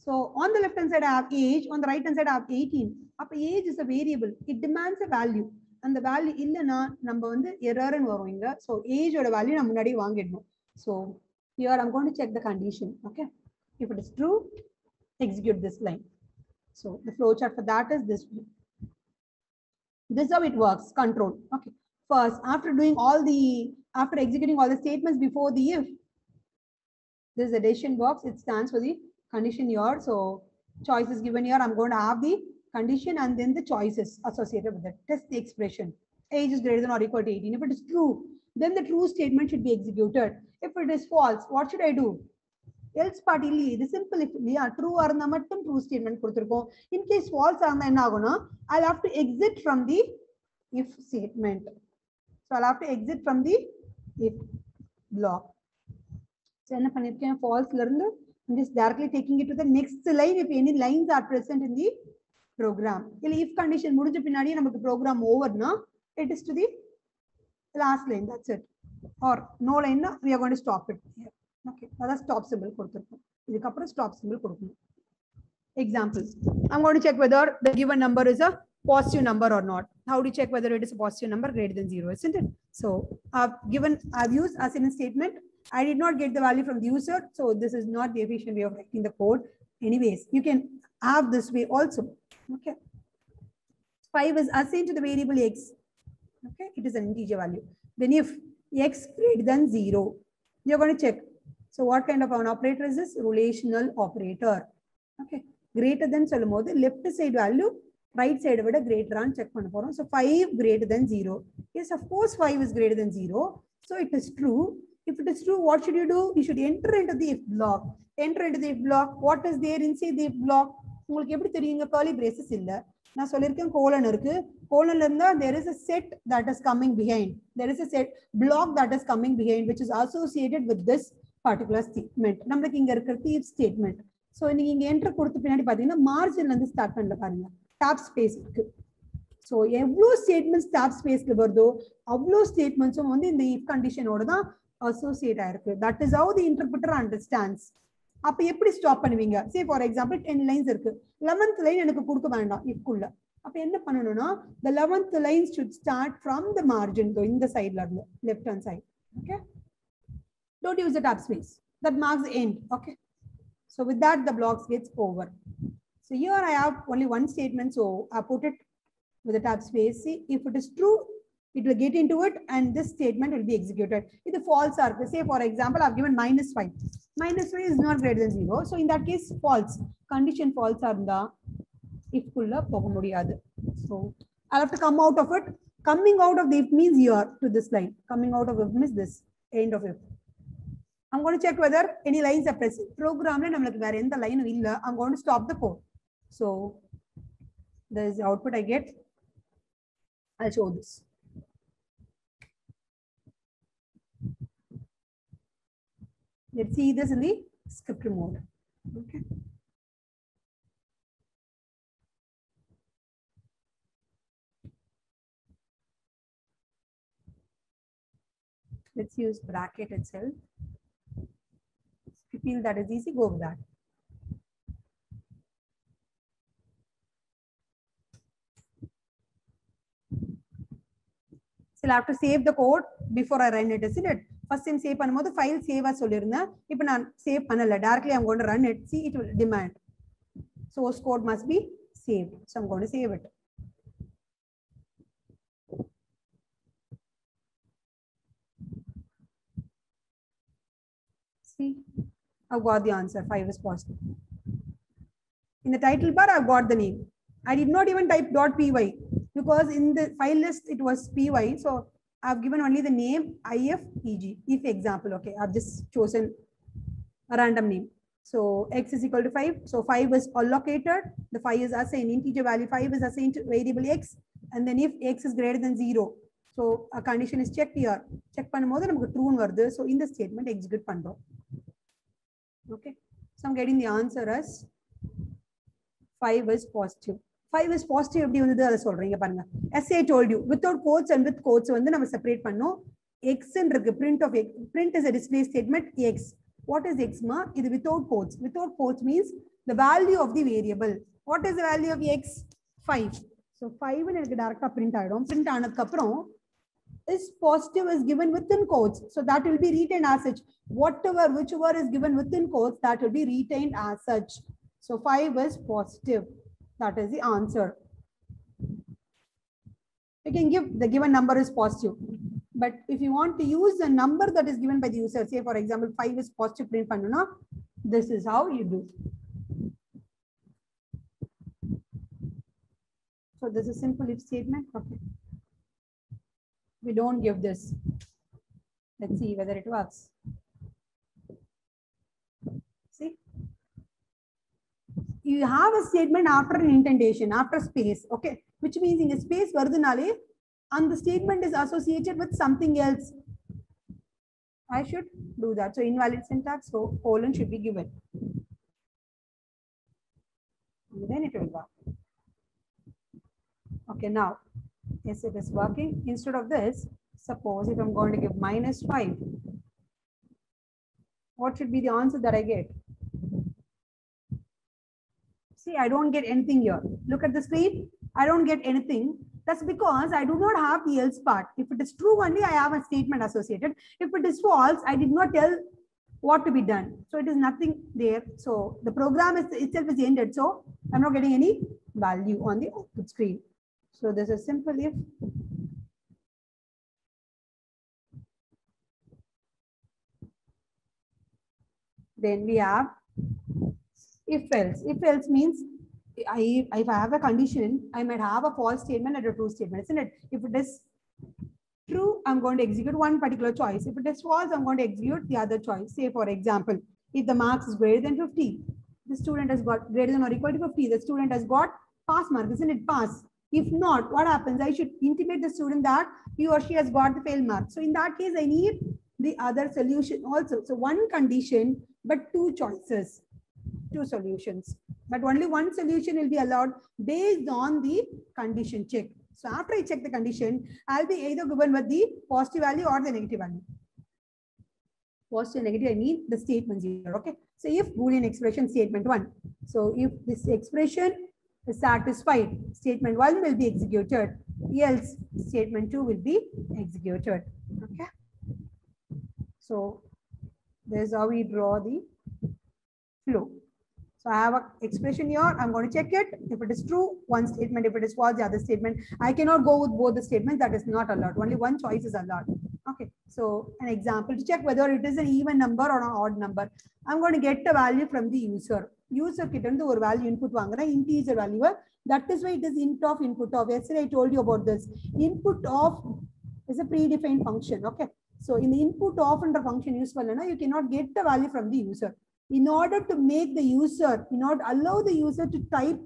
so on the left hand side I have age on the right hand side I have 18 அப்ப age is a variable it demands a value and the value இல்லனா நம்ம வந்து error ன்னு வரும் இங்க so age ஓட value நம்ம முன்னாடி வாங்கிடணும் so here I'm going to check the condition okay. If it is true, execute this line. So the flowchart for that is this way. This is how it works. Control. Okay. First, after executing all the statements before the if, this is a decision box. It stands for the condition here. So choice is given here. I'm going to have the condition and then the choices associated with it. Test the expression. Age is greater than or equal to 18. If it is true, then the true statement should be executed. If it is false, what should I do? else part இல்லையே இது simple if இல்லையா true இருந்தா மட்டும் true statement கொடுத்திருக்கோம் in case false இருந்தா என்ன ஆகும்னா I'll have to exit from the if statement so I'll have to exit from the if block so என்ன பண்ணிருக்கேன் false ல இருந்து I'm just directly taking it to the next line if any lines are present in the program இல்ல if condition முடிஞ்ச பின்னாடியே நமக்கு program overனா it is to the last line that's it or no line na we are going to stop it here. Okay, that's stop symbol கொடுத்திருக்கோம் இதுக்கு அப்புறம் stop symbol கொடுக்கணும் examples I'm going to check whether the given number is a positive number or not how do you check whether it is a positive number greater than 0 isn't it so I've used as in a statement I did not get the value from the user so this is not the efficient way of writing the code anyways you can have this way also okay 5 is assigned to the variable x okay it is an integer value then if x greater than 0 you're going to check so what kind of an operator is this? Relational operator. Okay. Greater than சொல்லும்போது left side value right side விட greater on check பண்ண போறோம். So 5 greater than 0. Yes, of course 5 is greater than 0. So it is true. If it is true, what should you do? You should enter into the if block. Enter into the if block. What is there inside the if block? உங்களுக்கு எப்படி தெரியுங்க curly braces இல்ல. நான் சொல்லிருக்கேன் colon இருக்கு. Colon இருந்தா there is a set that is coming behind. There is a set block that is coming behind which is associated with this particular statement நமக்கு இங்க இருக்கிறது if statement சோ நீங்க இங்க என்டர் கொடுத்த பின்னாடி பாத்தீங்கன்னா மார்ஜின்ல இருந்து ஸ்டார்ட் பண்ணல பாருங்க டாப் ஸ்பேஸ் இருக்கு சோ எவ்வளவு ஸ்டேட்மெண்ட்ஸ் டாப் ஸ்பேஸ்ல வருதோ அவ்வளவு ஸ்டேட்மெண்ட்ஸும் வந்து இந்த if கண்டிஷனோட தான் அசோசியேட் ஆயிருக்கு that is how the interpreter understands அப்ப எப்படி ஸ்டாப் பண்ணுவீங்க say for example 10 lines இருக்கு 11th லைன் எனக்கு கொடுக்க வேண்டாம் if குள்ள அப்ப என்ன பண்ணனும்னா the 11th line should start from the margin though இந்த சைடுல இருந்து left hand side okay don't use the tab space that marks the end okay so with that the blocks gets over so here I have only one statement so I put it with the tab space see if it is true it will get into it and this statement will be executed if the false are say for example I've given -5 is not greater than 0 so in that case false condition false இருந்தா if kulla போக முடியாது so I'll have to come out of it coming out of the if means here to this line coming out of if means this end of if I'm going to check whether any lines are present. Program la namakku vera endha line illa. I'm going to stop the code. So there is the output I get. I'll show this. Let's see this in the script mode. Okay. Let's use bracket itself. If you feel that is easy, go with that. So I'll have to save the code before I run it, isn't it? First time save பண்ணும்போது file save as சொல்லிருந்தேன் இப்போ நான் save பண்ணல directly I'm going to run it see it will demand source code must be saved so I'm going to save it see I've got the answer 5 is positive In the title bar, I've got the name. I did not even type .py because in the file list it was py. So I've given only the name ifeg, if example. Okay, I've just chosen a random name. So x is equal to 5. So 5 is allocated. The 5 is assigned integer value. 5 is assigned to variable x. And then if x is greater than 0, so a condition is checked here. Check பண்ணும்போது நமக்கு true னு வருது. So in the statement execute பண்றோம். Okay. So I'm getting the answer as 5 is positive. 5 is positive எப்படி வந்தது அத சொல்றீங்க பாருங்க. As I told you, without quotes and with quotes வந்து நம்ம செப்பரேட் பண்ணோம். x ன்னு இருக்கு, print of x. Print is a display statement x. What is x ma? This without quotes. Without quotes means the value of the variable. What is the value of x? 5. So 5 ன்னு எனக்கு டைரக்டா print ஆயிடும். Print ஆனதுக்கு அப்புறம் is positive is given within quotes. So that will be retained as such. Whichever is given within quotes, that will be retained as such. So 5 is positive. That is the answer. You can give the given number is positive. But if you want to use the number that is given by the user, say for example, 5 is positive print pannuna, this is how you do. So this is simple if statement. Okay. We don't give this. Let's see whether it works. See, you have a statement after an indentation, after space, okay, which means in a space varudunale and the statement is associated with something else. I should do that. So invalid syntax, so colon should be given. And then it will work. Okay, now, yes, it is working. Instead of this, suppose if I'm going to give -5, what should be the answer that I get? See, I don't get anything here. Look at the screen. I don't get anything. That's because I do not have the else part. If it is true only, I have a statement associated. If it is false, I did not tell what to be done. So it is nothing there. So the program itself is ended. So I'm not getting any value on the output screen. So this is simple if. Then we have if else. If else means if I have a condition, I might have a false statement and a true statement, isn't it? If it is true, I'm going to execute one particular choice. If it is false, I'm going to execute the other choice. Say, for example, if the marks is greater than 50, the student has got greater than or equal to 50, the student has got pass mark, isn't it? Pass. If not, what happens? I should intimate the student that he or she has got the fail mark. So in that case, I need the other solution also. So one condition, but two choices, two solutions. But only one solution will be allowed based on the condition check. So after I check the condition, I'll be either given with the positive value or the negative value. Positive and negative, I mean the statements here. Okay. So if Boolean expression statement 1. So if this expression is satisfied, statement 1 will be executed. Else statement 2 will be executed. Okay. So this is how we draw the flow. So I have an expression here. I'm going to check it. If it is true, one statement. If it is false, the other statement. I cannot go with both the statements. That is not allowed. Only one choice is allowed. Okay. So an example to check whether it is an even number or an odd number. I'm going to get a value from the user. User kittend or value input vaangana integer value. That is why it is int of input of. Yesterday I told you about this. Input of is a predefined function. Okay. So in the input of under function useful, you cannot get the value from the user. In order to make the user, allow the user to type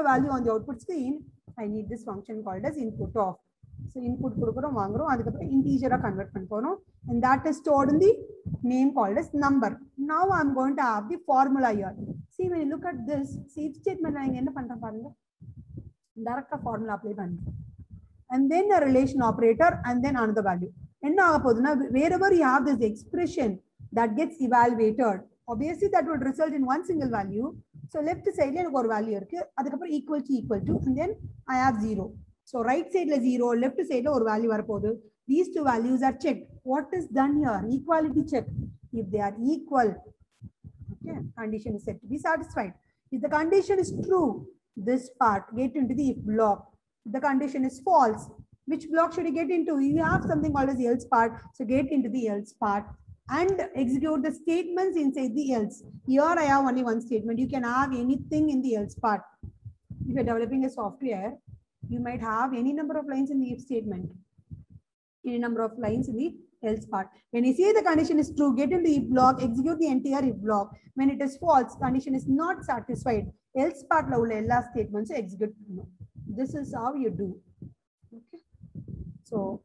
a value on the output screen, I need this function called as input of. So input integer convert panpono, and that is stored in the name called as number. Now I'm going to have the formula here. See, when you look at this, see if statement direct formula apply panna. And then a relation operator and then another value. And now wherever you have this expression that gets evaluated, obviously that would result in one single value. So left side la or value irukku, equal to, and then I have 0. So right side la 0, left side la or value varapodhu. These two values are checked. What is done here? Equality check. If they are equal, okay, condition is said to be satisfied. If the condition is true, this part get into the if block. If the condition is false, which block should you get into? You have something called as else part. So get into the else part. and execute the statements inside the else. Here I have only one statement. You can have anything in the else part. If you're developing a software, you might have any number of lines in the if statement, any number of lines in the else part. When you say the condition is true, get into if block, execute the entire if block. When it is false, condition is not satisfied, else part la ulla ella statements execute. This is how you do. Okay. So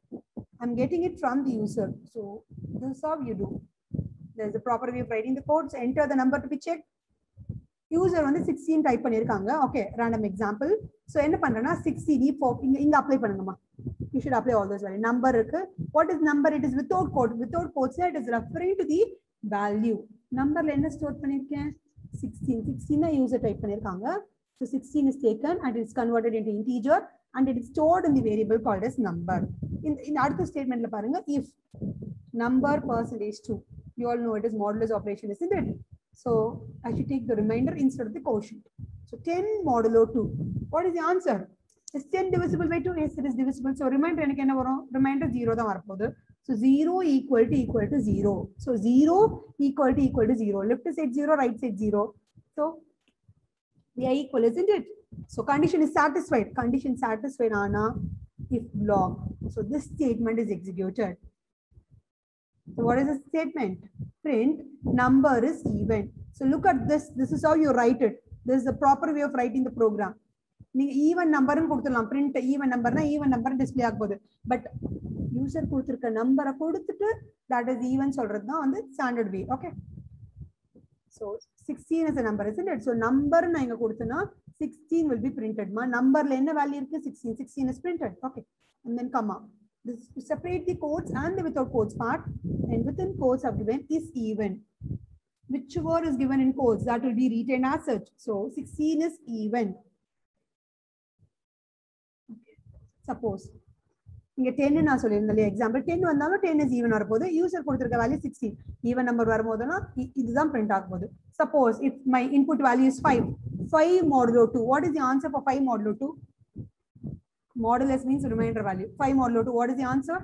I'm getting it from the user. So this is how you do. There's a proper way of writing the code. So enter the number to be checked. User வந்து 16 type பண்ணிருக்காங்க. Okay, random example. So என்ன பண்றேன்னா 16 இங்க apply பண்ணுங்கம்மா. You should apply all those values. Number இருக்கு. What is number? It is without quote. Without quotes, it is referring to the value. Numberல என்ன store பண்ணிருக்கேன்? 16. 16 தான் user type பண்ணிருக்காங்க. So 16 is taken and it is converted into integer and it is stored in the variable called as number. In அடுத்த statementல பாருங்க, if number percentage 2. You all know it is modulus operation, isn't it? So I should take the remainder instead of the quotient. So 10 modulo 2. What is the answer? Is 10 divisible by 2? Yes, it is divisible. So remainder enakku enna varum? Remainder 0 தான் வரப்போகுது. So 0 equal to 0. So 0 equal to 0. Left side 0, right side 0. So they are equal, isn't it? So condition is satisfied. Condition satisfied ana if block. So this statement is executed. So what is the statement? Print number is even. So look at this. This is how you write it. This is the proper way of writing the program. Even number கொடுத்துடலாம். Print even number na even number display ஆகுது. But user கொடுத்திருக்க number கொடுத்துட்டு that is even சொல்றது தான் வந்து standard way. Okay. So 16 is a number, isn't it? So number na inga கொடுத்தனா 16 will be printed. Ma numberல என்ன value இருக்கு? 16. 16 is printed. Okay. And then comma. This is to separate the quotes and the without quotes part, and within quotes are given is even. Whichever is given in quotes, that will be retained as such. So 16 is even. Okay. Suppose இங்க 10 நான் சொல்லிருந்தேன் example 10 வந்தாலும் 10 is even வரப்போகுது. user கொடுத்திருக்க value 16. even number வரும்போதுனா இதுதான் print ஆக போகுது. Suppose if my input value is 5. 5 modulo 2. What is the answer for 5 modulo 2? Modulus means remainder value. 5 modulo 2. What is the answer?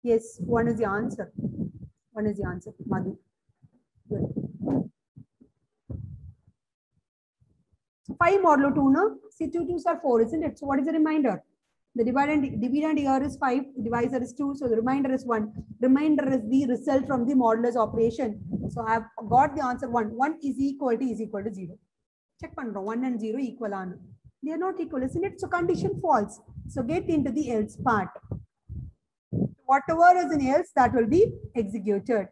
Yes, 1 is the answer. 1 is the answer. Madhu. Good. So 5 modulo 2, no? See, 2 2s are 4, isn't it? So what is the remainder? The dividend here is 5, the divisor is 2, so the remainder is 1. Remainder is the result from the modulus operation. So I have got the answer 1. 1 is equal to 0. Check பண்றோம் 1 and 0 equal ஆனு. They are not equal, isn't it? So condition false. So get into the else part. Whatever is in else, that will be executed.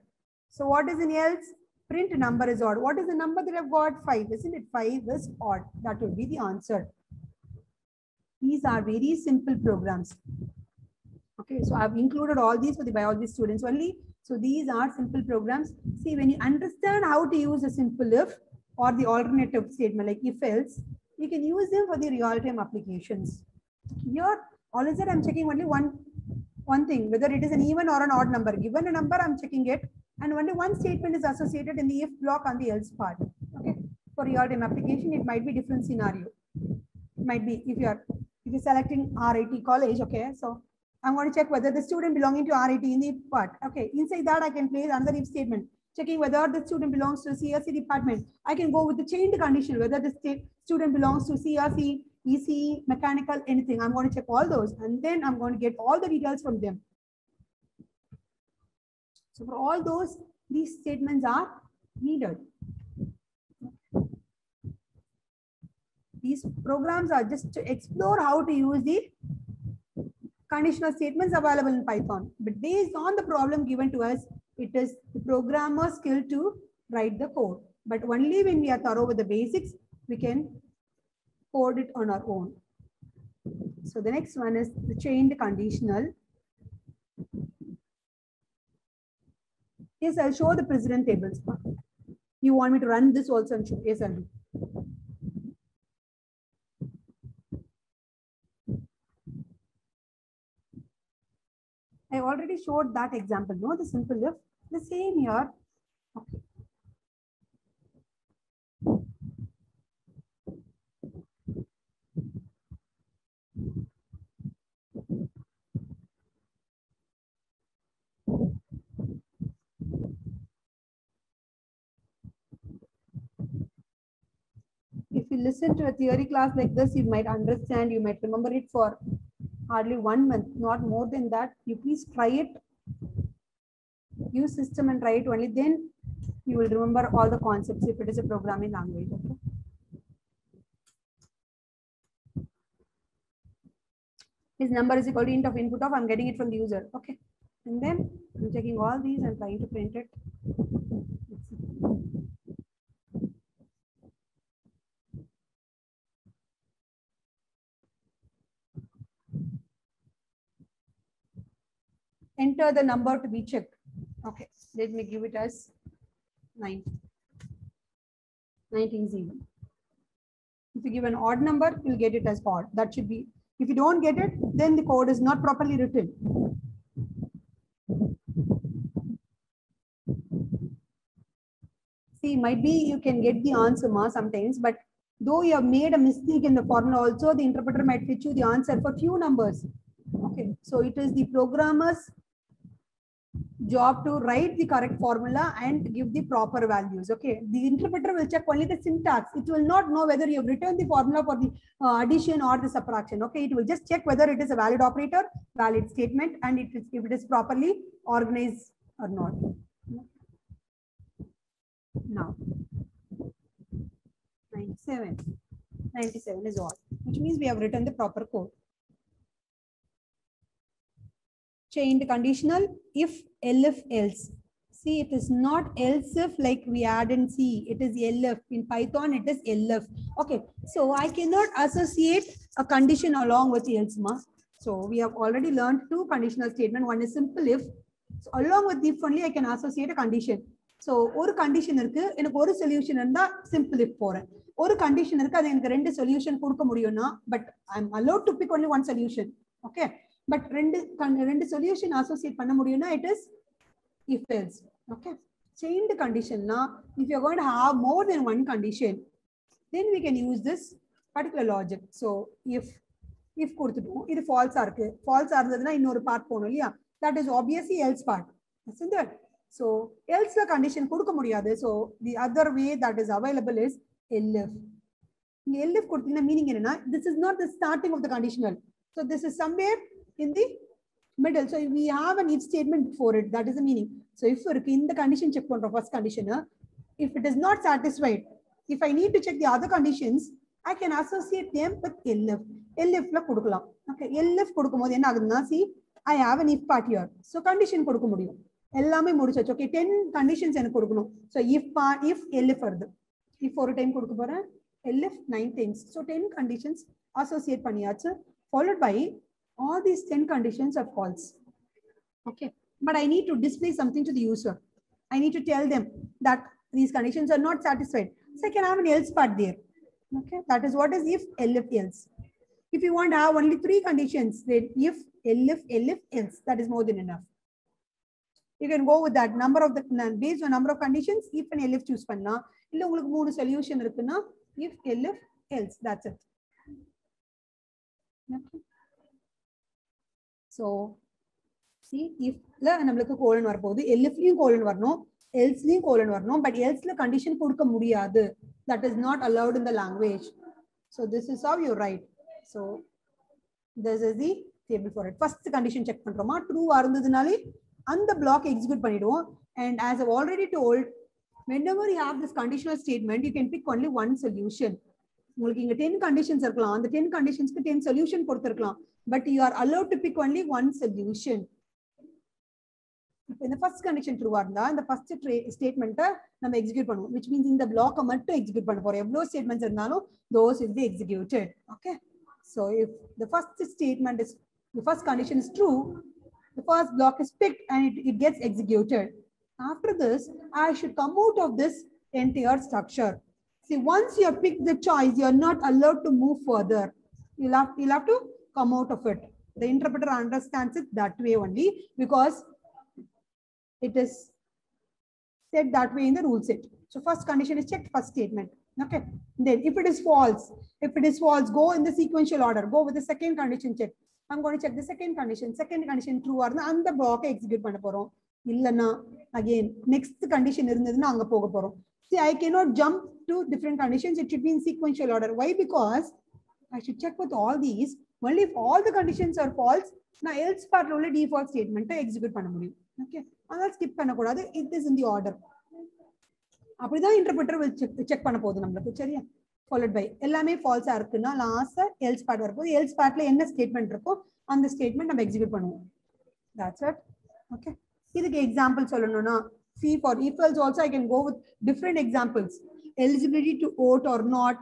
So what is in else? Print number is odd. What is the number that I've got? 5, isn't it? 5 is odd. That will be the answer. These are very simple programs. Okay, so I've included all these for the biology students only. So these are simple programs. See, when you understand how to use a simple if or the alternative statement like if else, you can use them for the real-time applications. Here, all is that I'm checking only one thing, whether it is an even or an odd number. Given a number, I'm checking it, and only one statement is associated in the if block on the else part. Okay, for real-time application, it might be different scenario. It might be if you're selecting RIT college. Okay, so I'm going to check whether the student belonging to RIT in the part. Okay, inside that I can place another if statement, checking whether the student belongs to CRC department. I can go with the chained condition, whether the student belongs to CRC, ECE, mechanical, anything. I'm going to check all those and then I'm going to get all the details from them. So for all those, these statements are needed. These programs are just to explore how to use the conditional statements available in Python. But based on the problem given to us, it is the programmer's skill to write the code. But only when we are thorough with the basics, we can code it on our own. So the next one is the chained conditional. Yes, I'll show the precedent tables. You want me to run this also and show? Yes, I'll do. I already showed that example, no? The simple if. The same here. Okay. listen to a theory class like this, you might understand, you might remember it for hardly 1 month, not more than that. You please try it. Use system and try it only. Then you will remember all the concepts if it is a programming language. Okay. His number is equal to int of input of, I'm getting it from the user. Okay. And then I'm checking all these and trying to print it. Enter the number to be checked. Okay. Let me give it as 9. 19 is even. If you give an odd number, you'll get it as odd. That should be, if you don't get it, then the code is not properly written. See, might be you can get the answer sometimes, but though you have made a mistake in the formula, also the interpreter might fetch you the answer for few numbers. Okay, so it is the programmer's job to write the correct formula and give the proper values. Okay, the interpreter will check only the syntax. It will not know whether you have written the formula for the addition or the subtraction. Okay, it will just check whether it is a valid operator, valid statement, and if it is properly organized or not. Now 97 is odd, which means we have written the proper code. Chained conditional, if, elif, else. See, it is not else if like we add in C. It is elif. In Python, it is elif. Okay, so I cannot associate a condition along with else. So we have already learned 2 conditional statements. One is simple if. So along with if only I can associate a condition. So one condition irukku, enakku oru solution irundha simple if poren. Oru condition irukku, adu enakku rendu solution kodukka mudiyumna, but I am allowed to pick only one solution. Okay. But rendu solution associate panna mudiyumna, it is if else. Okay. Chained condition na, if you are going to have more than one condition, then we can use this particular logic. So if koduthutom, idu false ah irukku. False ah irundadna innoru part ponum illaya. That is obviously else part. Isn't that? So else the condition kodukka mudiyadhu. So the other way that is available is elif. Elif koduthinga meaning enna, this is not the starting of the conditional. So this is somewhere in the middle. So we have an if statement before it. That is the meaning. So if in the condition check pondrom, first condition, if it is not satisfied, if I need to check the other conditions, I can associate them with elif. Elif la kodukalam. Okay, elif kodukumbodhu enna agudna, see, I have an if part here. So condition kodukka mudiyum. Ellame mudichachu. Okay, 10 conditions enakku kodukanum. So if part, if elif varudhu. If ஒரு time கொடுக்க போறேன், elif 9 times. So 10 conditions associate பண்ணியாச்சு, followed by all these 10 conditions are false. Okay, but I need to display something to the user. I need to tell them that these conditions are not satisfied. So I can have an else part there. Okay, that is what is if, elif, else. If you want to have only 3 conditions, then if, elif, else, that is more than enough. You can go with that number of the, based on number of conditions, if and elif choose panna. Illa ungalku 3 solution irukuna, if, elif, else, that's it. Okay. So see, if la namalukku colon varapodhu, elif liyum colon varano, else liyum colon varano, but else la condition kodukka mudiyadhu. That is not allowed in the language. So this is how you write. So this is the table for it. First condition check பண்றோமா, true ஆ இருந்ததுனாலே அந்த block execute பண்ணிடுவோம். And as I've already told, whenever you have this conditional statement, you can pick only one solution. உங்களுக்கு இங்க 10 conditions இருக்கலாம், அந்த 10 conditionsக்கு 10 solution கொடுத்திருக்கலாம், but you are allowed to pick only one solution. இப்போ இந்த first condition true ஆ இருந்தா இந்த first statement நம்ம execute பண்ணுவோம், which means இந்த block மட்டும் execute பண்ண போறோம். எவ்வளவு statements இருந்தாலும் those will be executed. Okay, so if the first statement is, the first condition is true, the first block is picked and it gets executed. After this, I should come out of this entire structure. See, once you have picked the choice, you are not allowed to move further. You'll have to come out of it. The interpreter understands it that way only, because it is said that way in the rule set. So first condition is checked, first statement. Okay. Then if it is false, go in the sequential order. Go with the second condition check. I'm going to check the second condition. Second condition true or and the block execute panna porom. Illana again next condition irundaduna anga poga porom. See, I cannot jump to different conditions. It should be in sequential order. Why? Because I should check with all these. Only if all the conditions are false, now else part only default statement to execute panna mudiyum. Okay. Adha skip panna kodadhu. It is in the order. அப்படிதான் interpreter will check பண்ண போகுது நம்மளுக்கு. சரியா? Followed by எல்லாமே false ஆ இருக்குன்னா last else part வரப்போகுது. Else partல என்ன statement இருக்கோ அந்த statement நம்ம execute பண்ணுவோம். That's it. Okay. இதுக்கு example சொல்லணும்னா see for if else also I can go with different examples. Eligibility to vote or not,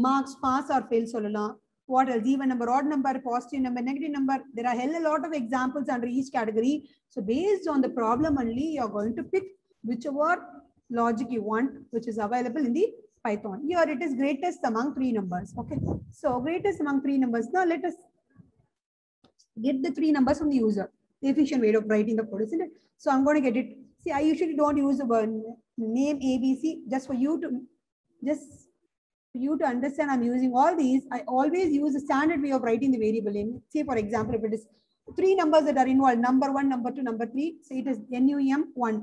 marks pass or fail சொல்லலாம். What else? Even number, odd number, positive number, negative number. There are hell a lot of examples under each category. So based on the problem only, you are going to pick whichever logic you want, which is available in the Python. Here it is greatest among 3 numbers. Okay. So greatest among 3 numbers. Now let us get the 3 numbers from the user. The efficient way of writing the code, isn't it? So I'm going to get it. See, I usually don't use the word name ABC just for you to understand. I'm using all these. I always use the standard way of writing the variable name. Say, for example, if it is 3 numbers that are involved, number 1, number 2, number 3, say it is NUM1.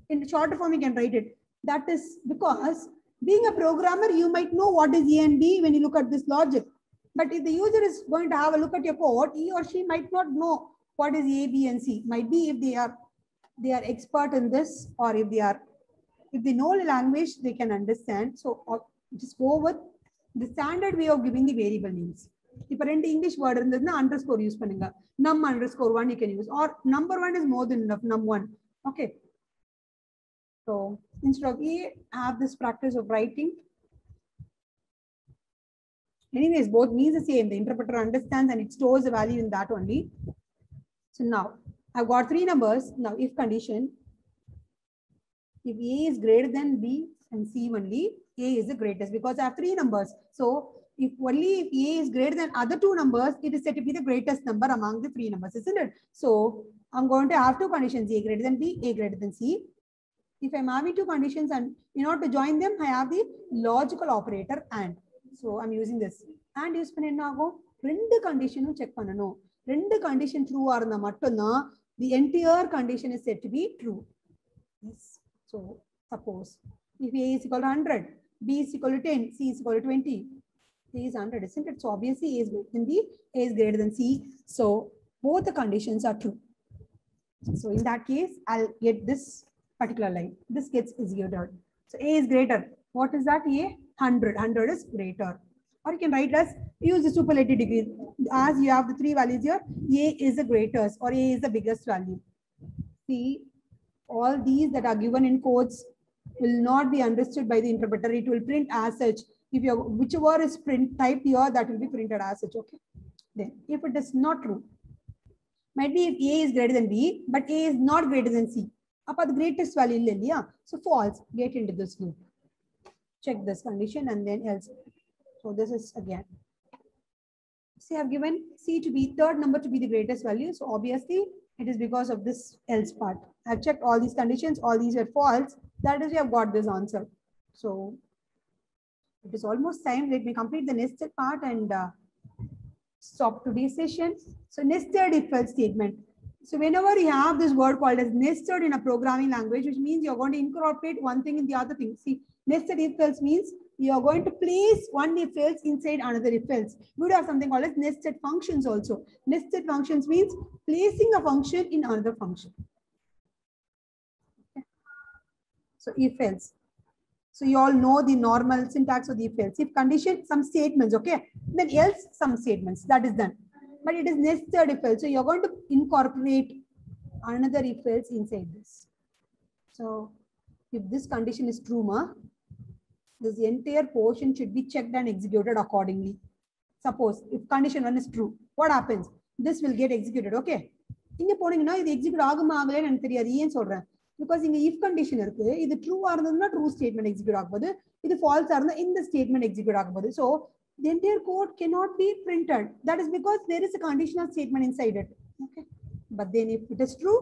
In shorter form, you can write it. That is because being a programmer, you might know what is A and B when you look at this logic. But if the user is going to have a look at your code, he or she might not know what is A, B, and C. Might be if they are expert in this, or if they know the language, they can understand. So just go with the standard way of giving the variable names. If you English word irundadna underscore use pannunga. Num_1 you can use, or number 1 is more than enough, num1. Okay. So instead of A, have this practice of writing. Anyways, both means the same. The interpreter understands and it stores the value in that only. So now I've got 3 numbers. Now if condition, if A is greater than B and C only, A is the greatest because I have 3 numbers. So if only if A is greater than other 2 numbers, it is said to be the greatest number among the 3 numbers, isn't it? So I'm going to have 2 conditions, A greater than B, A greater than C. If I'm having 2 conditions and in order to join them, I have the logical operator and. So I'm using this. And use panna rendu condition check pannanum. Rendu condition true are irundha mattumna the entire condition is said to be true. Yes. So suppose if A is equal to 100, B is equal to 10, C is equal to 20, A is 100, isn't it? So obviously A is greater than C. So both the conditions are true. So in that case, I'll get this particular line. This gets executed. So A is greater. What is that? A 100. 100 is greater. Or you can write as use the superlative degree. As you have the 3 values here, A is the greatest or A is the biggest value. See, all these that are given in quotes will not be understood by the interpreter. It will print as such. If you whichever is print typed here, that will be printed as such. Okay. Then if it is not true, might be if A is greater than B, but A is not greater than C. Appa the greatest value illa. So false. Get into this loop. Check this condition and then else. So this is again. See, I have given C to be third number to be the greatest value. So obviously it is because of this else part. I've checked all these conditions. All these were false. That is, we have got this answer. So it is almost time. Let me complete the nested part and stop today's session. So nested if else statement. So whenever you have this word called as nested in a programming language, which means you're going to incorporate one thing in the other thing. See, nested if else means you're going to place one if else inside another if else. We would have something called as nested functions also. Nested functions means placing a function in another function. Okay. So if else. So you all know the normal syntax of the if else. If condition, some statements, okay. Then else, some statements. That is done. But it is nested if else. So you're going to incorporate another if else inside this. So if this condition is true, this entire portion should be checked and executed accordingly. Suppose if condition 1 is true, what happens? This will get executed, okay? Inga poningna idu execute aguma agale enakku theriyadhu yen solren because inga if condition irukku idu true ah irundha true statement execute agapodhu idu false ah irundha in the statement execute agapodhu. So the entire code cannot be printed. That is because there is a conditional statement inside it, okay? But then if it is true,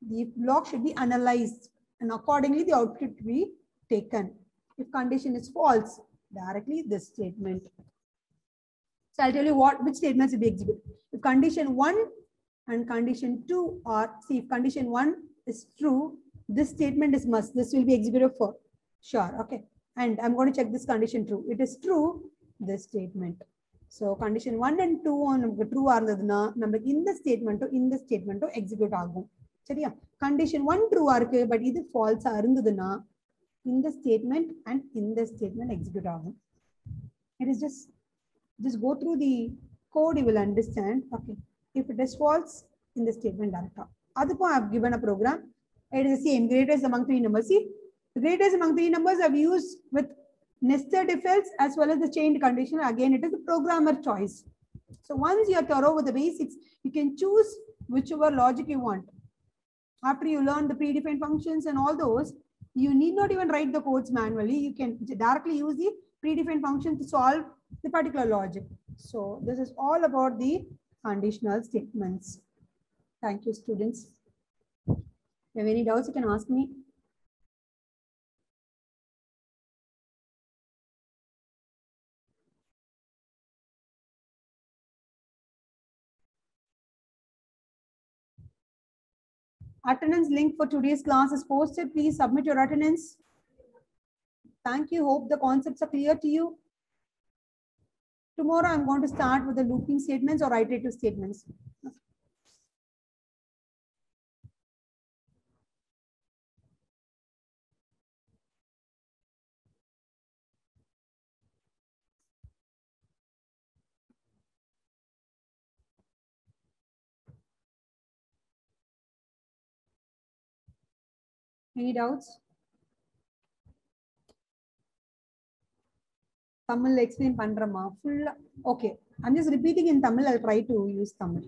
the if block should be analyzed and accordingly the output should be taken. If condition is false, directly this statement. So I'll tell you which statements will be executed. If condition 1 and condition 2 are, see, if condition 1 is true, this statement is must. This will be executed for sure. Okay. and I'm going to check this condition true. It is true, this statement. So condition 1 and 2 on true ஆர்ந்ததுனா நமக்கு இந்த ஸ்டேட்மென்ட்டோ execute ஆகும். சரியா? Condition 1 true இருக்கு but இது ஃபால்ஸா இருந்ததுனா இந்த statement and இந்த statement execute ஆகும். It is just go through the code, you will understand. Okay, if it is false in the statement director, adukku I have given a program. It is the same, greatest among three numbers. See, the greatest among three numbers I've used with nested if else as well as the chained condition. Again, it is the programmer choice. So once you are thorough with the basics, you can choose whichever logic you want. After you learn the predefined functions and all those, you need not even write the codes manually. You can directly use the predefined function to solve the particular logic. So this is all about the conditional statements. Thank you, students. If you have any doubts, you can ask me. Attendance link for today's class is posted. Please submit your attendance. Thank you. Hope the concepts are clear to you. Tomorrow I'm going to start with the looping statements or iterative statements. Any doubts? Tamil explain pandrama full. Okay, I'm just repeating in Tamil. I'll try to use Tamil.